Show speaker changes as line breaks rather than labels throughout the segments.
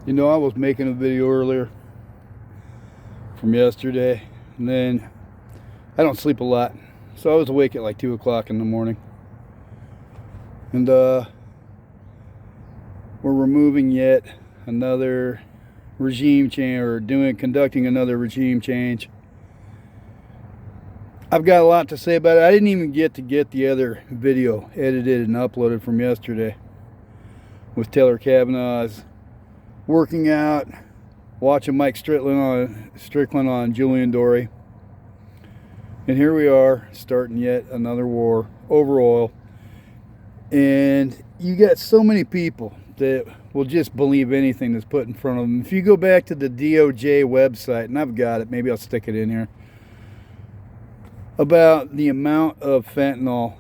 You know, I was making a video earlier from yesterday, and then I don't sleep a lot, so I was awake at like 2 o'clock in the morning. And we're removing yet another regime change, or conducting another regime change. I've got a lot to say about it. I didn't even get the other video edited and uploaded from yesterday with Taylor Kavanaugh's working out, watching Mike Strickland on Julian Dory. And here we are, starting yet another war over oil. And you got so many people that will just believe anything that's put in front of them. If you go back to the DOJ website, and I've got it, maybe I'll stick it in here, about the amount of fentanyl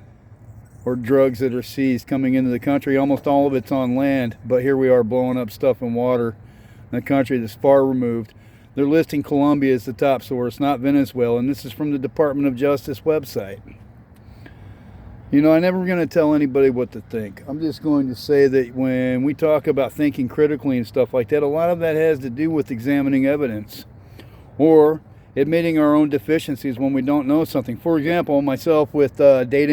or drugs that are seized coming into the country. Almost all of it's on land, but here we are blowing up stuff in water in a country that's far removed. They're listing Colombia as the top source, not Venezuela, and this is from the Department of Justice website. You know, I'm never going to tell anybody what to think. I'm just going to say that when we talk about thinking critically and stuff like that, a lot of that has to do with examining evidence or admitting our own deficiencies when we don't know something. For example, myself with data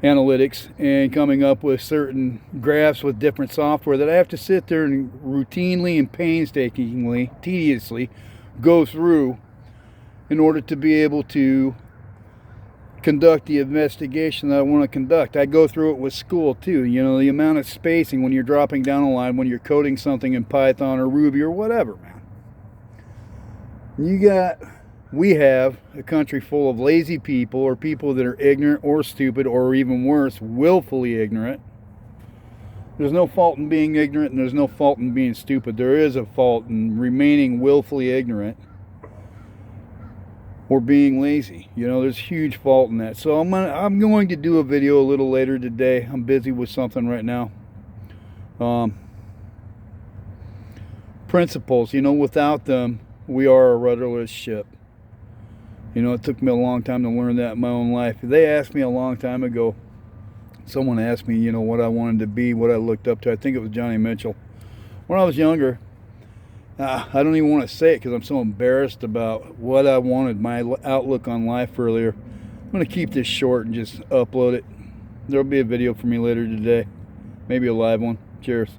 analytics and coming up with certain graphs with different software that I have to sit there and routinely and painstakingly, tediously go through in order to be able to conduct the investigation that I want to conduct. I go through it with school too. You know, the amount of spacing when you're dropping down a line, when you're coding something in Python or Ruby or whatever, man. We have a country full of lazy people, or people that are ignorant or stupid, or even worse, willfully ignorant. There's no fault in being ignorant, and there's no fault in being stupid. There is a fault in remaining willfully ignorant or being lazy. You know, there's huge fault in that. So I'm going to do a video a little later today. I'm busy with something right now. Principles, you know, without them, we are a rudderless ship. You know, it took me a long time to learn that in my own life. They asked me a long time ago, someone asked me, you know, what I wanted to be, what I looked up to. I think it was Johnny Mitchell. When I was younger, I don't even want to say it because I'm so embarrassed about what I wanted, my outlook on life earlier. I'm going to keep this short and just upload it. There'll be a video for me later today, maybe a live one. Cheers.